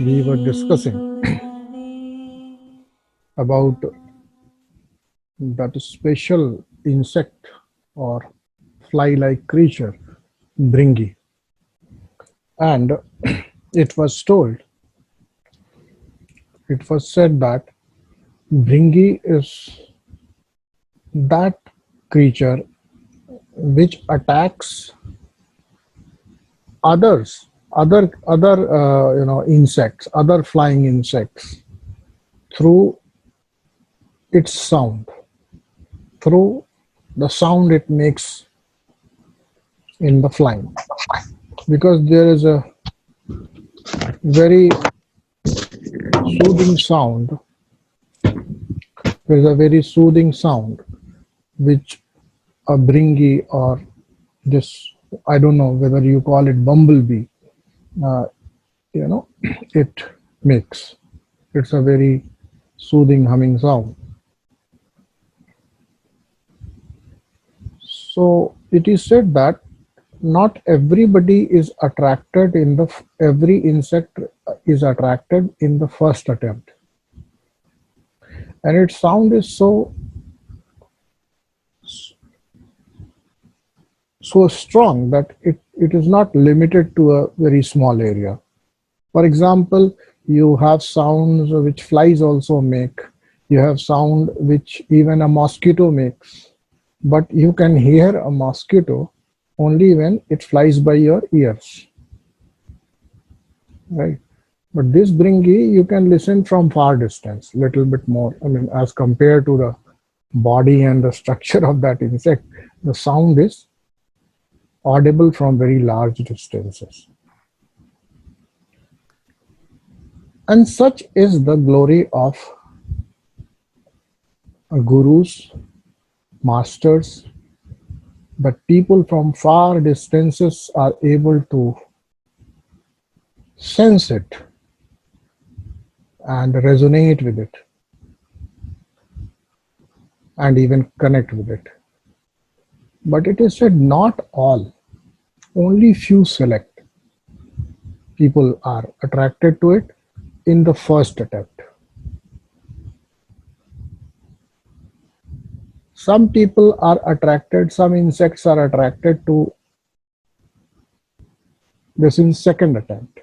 we were discussing about that special insect or fly-like creature, Bringi, and it was told, it was said that Bringi is that creature which attacks other insects, other flying insects through its sound, through the sound it makes in the flying, because there is a very soothing sound. There is a very soothing sound which a bringy or this, I don't know whether you call it bumblebee, uh, it makes. It's a very soothing humming sound. So it is said that not everybody is attracted in the every insect is attracted in the first attempt, and its sound is so strong that it is not limited to a very small area. For example, you have sounds which flies also make, you have sound which even a mosquito makes, but you can hear a mosquito only when it flies by your ears, right? But this bringy, you can listen from far distance, little bit more. I mean, as compared to the body and the structure of that insect, the sound is audible from very large distances. And such is the glory of gurus, masters, that people from far distances are able to sense it and resonate with it and even connect with it. But it is said not all, only few select people are attracted to it in the first attempt. Some people are attracted, some insects are attracted to this in second attempt.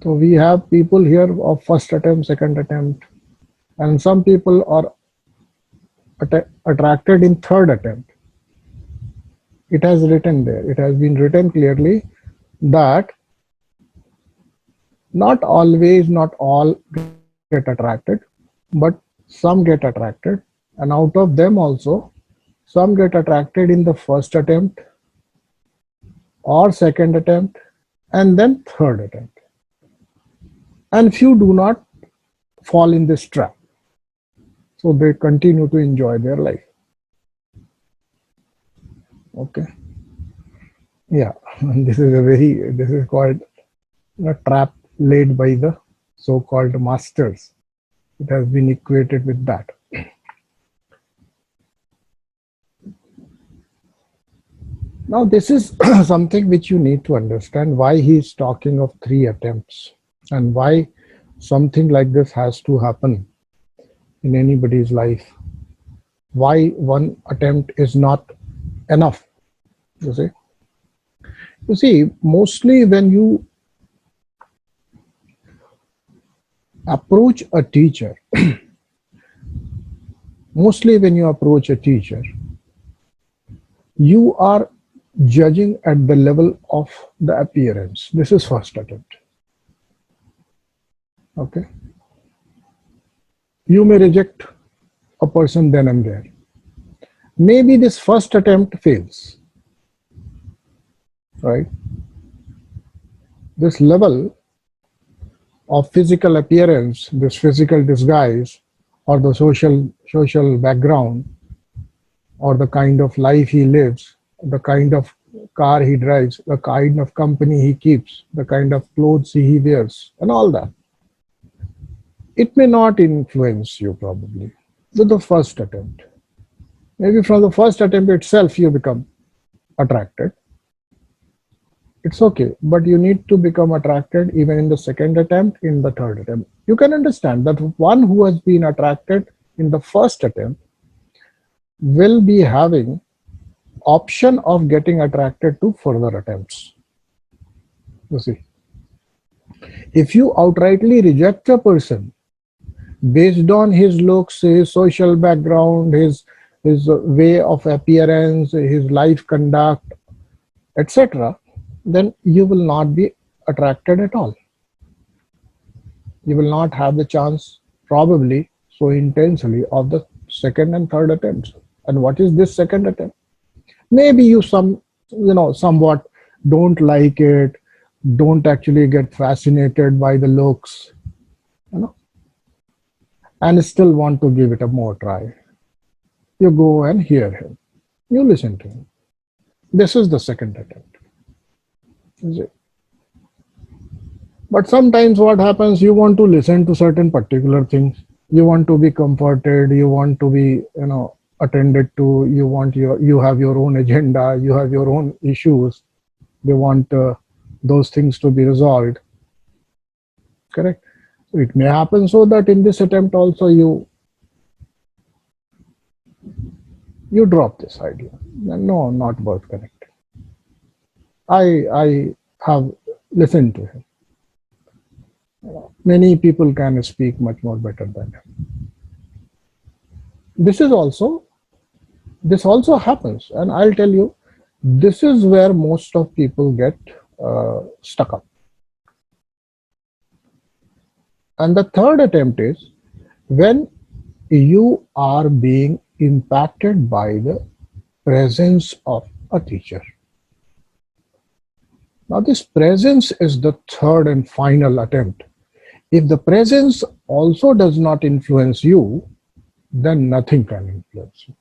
So we have people here of first attempt, second attempt, and some people are attracted in third attempt. It has written there, it has been written clearly that not always, not all get attracted, but some get attracted, and out of them also, some get attracted in the first attempt or second attempt and then third attempt. And few do not fall in this trap. So they continue to enjoy their life. Okay. Yeah, this is called a trap laid by the so-called masters. It has been equated with that. Now this is something which you need to understand, why he is talking of 3 attempts and why something like this has to happen in anybody's life. Why one attempt is not enough, you see. You see, mostly when you approach a teacher, you are judging at the level of the appearance. This is first attempt. Okay. You may reject a person then and there. Maybe this first attempt fails, right? This level of physical appearance, this physical disguise, or the social background, or the kind of life he lives, the kind of car he drives, the kind of company he keeps, the kind of clothes he wears, and all that. It may not influence you probably with the first attempt. Maybe from the first attempt itself you become attracted. It's okay, but you need to become attracted even in the second attempt, in the third attempt. You can understand that one who has been attracted in the first attempt will be having option of getting attracted to further attempts. You see, if you outrightly reject a person based on his looks, his social background, his way of appearance, his life conduct, etc., then you will not be attracted at all. You will not have the chance, probably so intensely, of the second and third attempts. And what is this second attempt? Maybe somewhat don't like it, don't actually get fascinated by the looks, you know, and still want to give it a more try. You go and hear him. You listen to him. This is the second attempt. Is it? But sometimes what happens, you want to listen to certain particular things. You want to be comforted. You want to be, attended to. You have your own agenda. You have your own issues. You want those things to be resolved. Correct. So it may happen so that in this attempt also you drop this idea. No, not worth connecting. I have listened to him. Many people can speak much more better than him. This also happens, and I'll tell you, this is where most of people get stuck up. And the third attempt is when you are being impacted by the presence of a teacher. Now, this presence is the third and final attempt. If the presence also does not influence you, then nothing can influence you.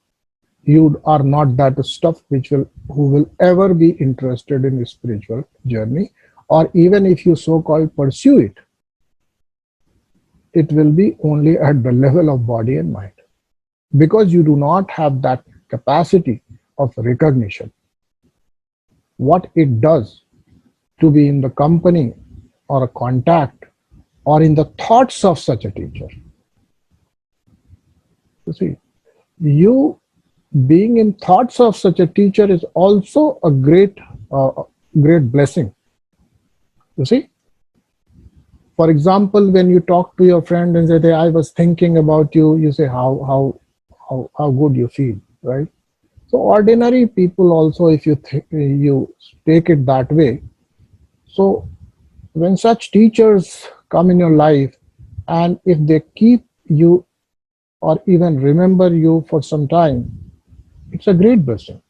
You are not that stuff who will ever be interested in a spiritual journey, or even if you so-called pursue it, it will be only at the level of body and mind, because you do not have that capacity of recognition. What it does to be in the company or a contact or in the thoughts of such a teacher. You see, you being in thoughts of such a teacher is also a great blessing. You see, for example, when you talk to your friend and say, I was thinking about you, you say how good you feel, right? So ordinary people also, if you take it that way, so when such teachers come in your life, and if they keep you or even remember you for some time, it's a great blessing,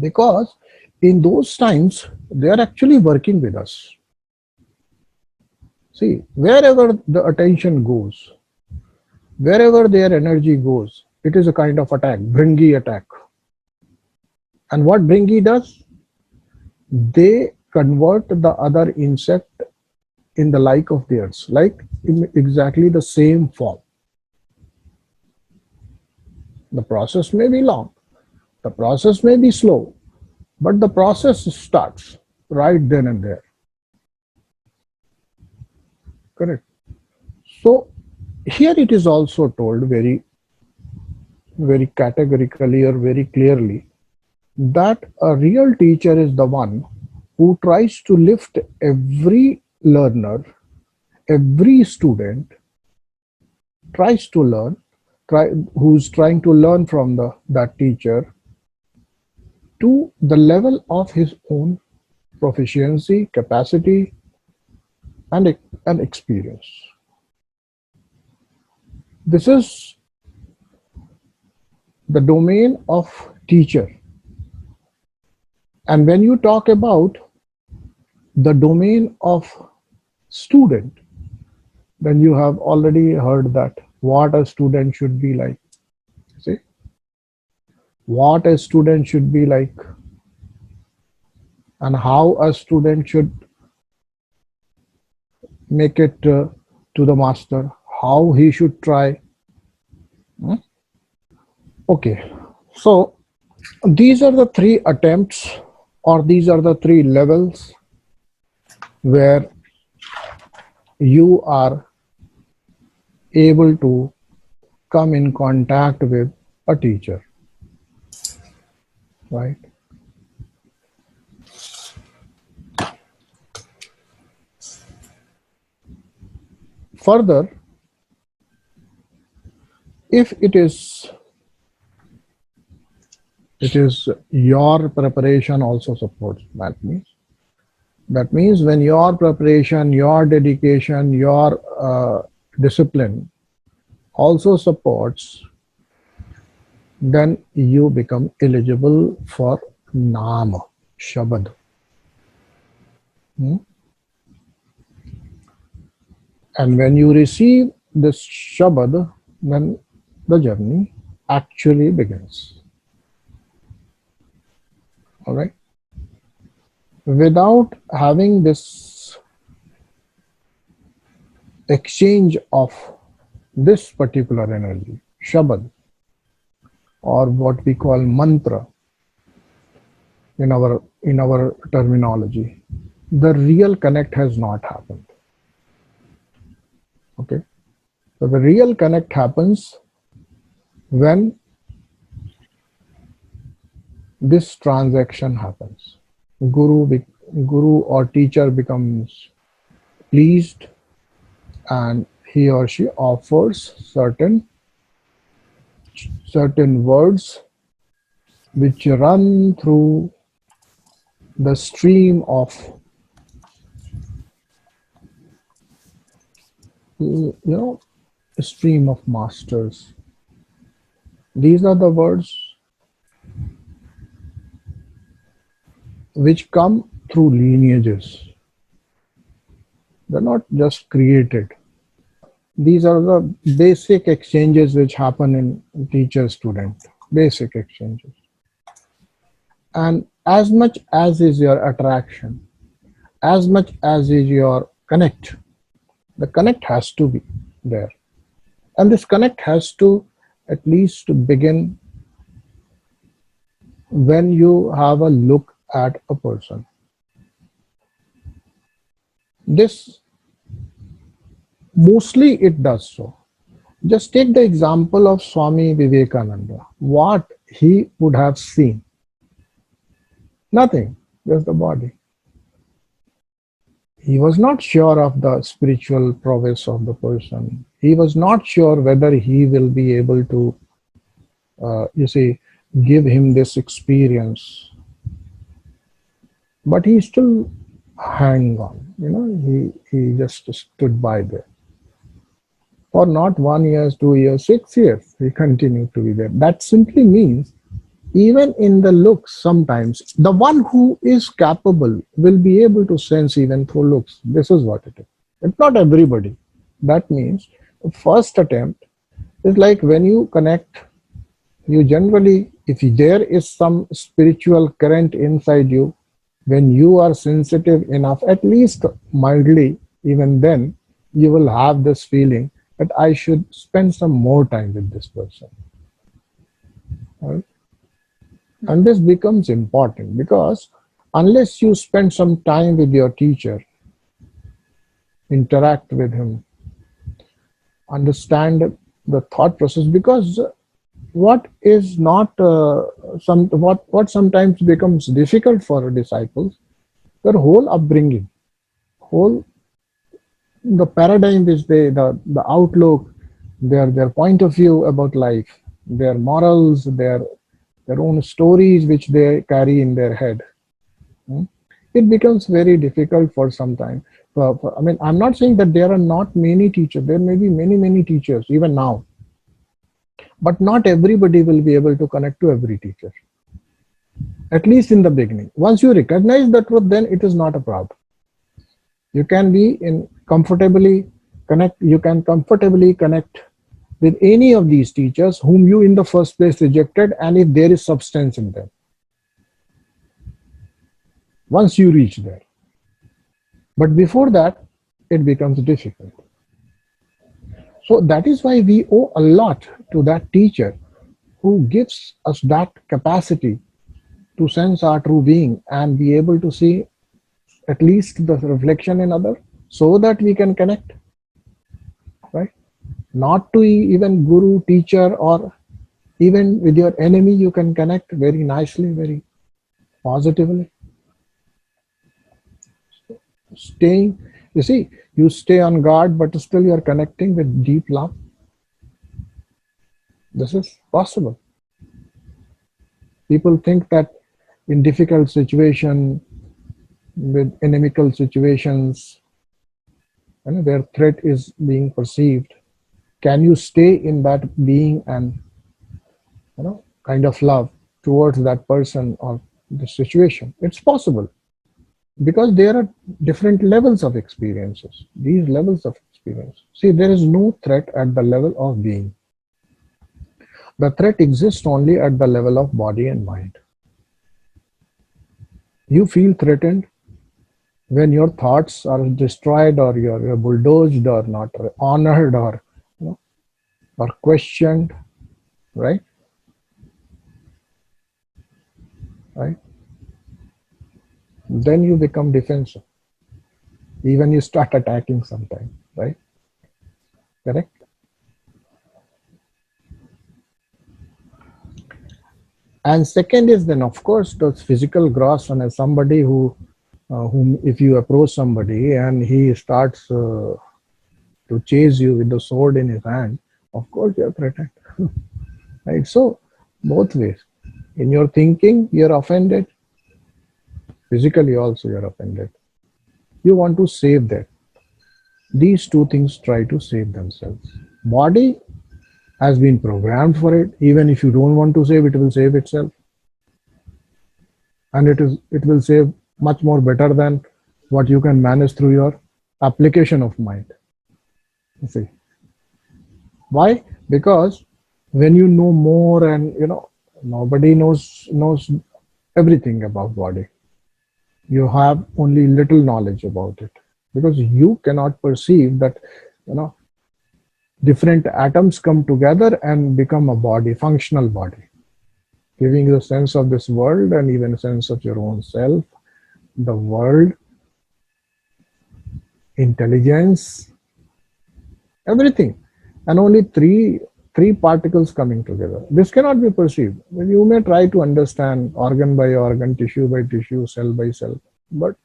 because in those times they are actually working with us. See, wherever the attention goes, wherever their energy goes, it is a kind of attack, Bringi attack. And what Bringi does? They convert the other insect in the like of theirs, like in exactly the same form. The process may be long, the process may be slow, but the process starts right then and there. Correct. So here it is also told very, very categorically or very clearly that a real teacher is the one who tries to lift every learner, every student tries to learn, who's trying to learn from that teacher to the level of his own proficiency, capacity, and experience. This is the domain of teacher. And when you talk about the domain of student, then you have already heard that what a student should be like. See, what a student should be like, and how a student should make it to the master, how he should try. Okay, so these are the three attempts or these are the three levels where you are able to come in contact with a teacher, right? Further, if it is your preparation also supports, that means when your preparation, your dedication, your discipline also supports, then you become eligible for Naam, Shabad. Hmm? And when you receive this Shabad, then the journey actually begins. All right. Without having this exchange of this particular energy, Shabad, or what we call mantra in our terminology, the real connect has not happened. Okay. So the real connect happens when this transaction happens. Guru or teacher becomes pleased, and he or she offers certain words which run through the stream of a stream of masters. These are the words which come through lineages. They're not just created. These are the basic exchanges which happen in teacher-student, basic exchanges. And as much as is your attraction, as much as is your connect, the connect has to be there. And this connect has to at least begin when you have a look at a person. This mostly it does so. Just take the example of Swami Vivekananda. What he would have seen? Nothing, just the body. He was not sure of the spiritual prowess of the person. He was not sure whether he will be able to, give him this experience. But he still hang on, he just stood by there. For not 1 year, 2 years, 6 years, he continued to be there. That simply means even in the looks, sometimes the one who is capable will be able to sense even through looks. This is what it is. It's not everybody. That means the first attempt is like when you connect, you generally, if there is some spiritual current inside you, when you are sensitive enough, at least mildly, even then, you will have this feeling that I should spend some more time with this person. Right? And this becomes important because unless you spend some time with your teacher, interact with him, understand the thought process, because what is not what sometimes becomes difficult for disciples, their whole upbringing, whole the paradigm which the outlook, their point of view about life, their morals, their own stories which they carry in their head. It becomes very difficult for some time. I mean, I'm not saying that there are not many teachers. There may be many teachers even now, but not everybody will be able to connect to every teacher. At least in the beginning. Once you recognize that truth, then it is not a problem. You can comfortably connect. You can comfortably connect with any of these teachers whom you in the first place rejected, and if there is substance in them. Once you reach there. But before that, it becomes difficult. So that is why we owe a lot to that teacher who gives us that capacity to sense our true being and be able to see at least the reflection in other, so that we can connect, right? Not to even guru, teacher, or even with your enemy, you can connect very nicely, very positively. Staying, you see, you stay on guard, but still you're connecting with deep love. This is possible. People think that in difficult situation, with inimical situations, where threat is being perceived, can you stay in that being and kind of love towards that person or the situation? It's possible, because there are different levels of experiences. These levels of experience, see, there is no threat at the level of being. The threat exists only at the level of body and mind. You feel threatened when your thoughts are destroyed, or you're bulldozed, or not honored, or or questioned, right? Right? Then you become defensive. Even you start attacking sometimes, right? Correct? And second is, then of course those physical grasp, and as somebody whom if you approach somebody and he starts to chase you with the sword in his hand, of course you're threatened. Right? So both ways. In your thinking, you're offended. Physically also you're offended. You want to save that. These two things try to save themselves. Body has been programmed for it. Even if you don't want to save, it will save itself. And it will save much more better than what you can manage through your application of mind. You see. Why? Because when you know more, and nobody knows everything about body. You have only little knowledge about it, because you cannot perceive that different atoms come together and become a body, functional body, giving you a sense of this world and even a sense of your own self, the world, intelligence, everything, and only three particles coming together. This cannot be perceived. You may try to understand organ by organ, tissue by tissue, cell by cell, but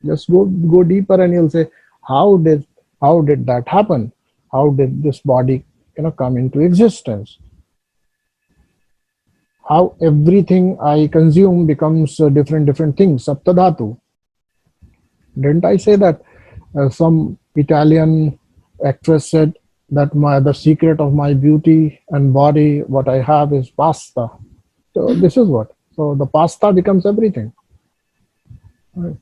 just go deeper and you'll say, how did that happen? How did this body come into existence? How everything I consume becomes different things. Saptadhatu. Didn't I say that some Italian actress said that the secret of my beauty and body, what I have, is pasta. So this is what. So the pasta becomes everything. Right.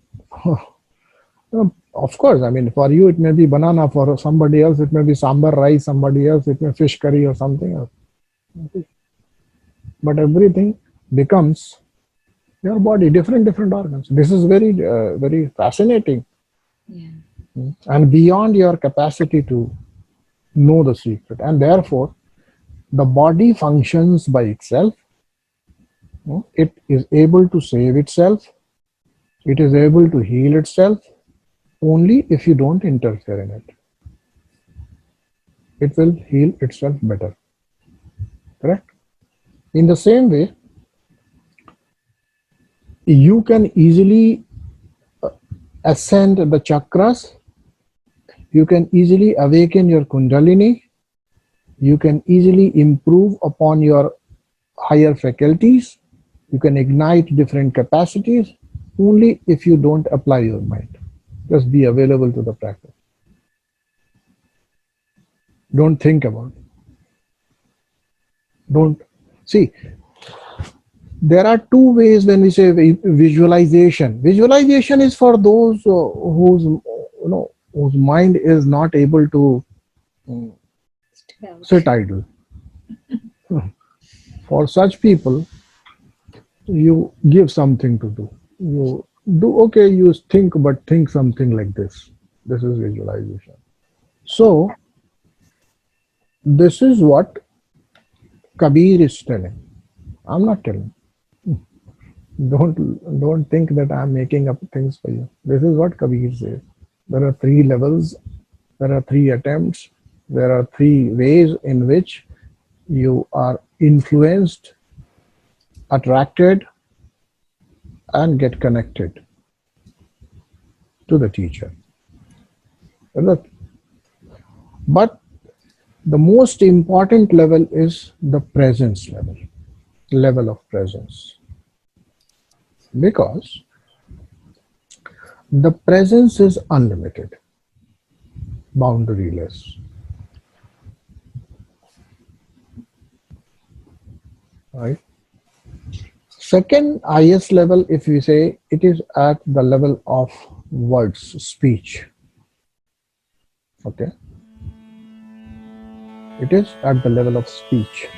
Of course, I mean, for you it may be banana, for somebody else it may be sambar rice, somebody else it may fish curry or something else. But everything becomes your body, different organs. This is very fascinating. Yeah. And beyond your capacity to know the secret. And therefore, the body functions by itself. It is able to save itself. It is able to heal itself only if you don't interfere in it. It will heal itself better. Correct? In the same way, you can easily ascend the chakras. You can easily awaken your kundalini. You can easily improve upon your higher faculties. You can ignite different capacities only if you don't apply your mind. Just be available to the practice. Don't think about it. Don't see. There are two ways when we say visualization. Visualization is for those whose mind is not able to sit idle. For such people, you give something to do. You do, okay, you think, but think something like this. This is visualization. So this is what Kabir is telling. I'm not telling. Don't think that I'm making up things for you. This is what Kabir says. There are three levels, there are three attempts, there are three ways in which you are influenced, attracted, and get connected to the teacher. But the most important level is the presence level of presence. Because the presence is unlimited, boundaryless, right? Second highest level, if we say, it is at the level of words, speech. Okay, it is at the level of speech.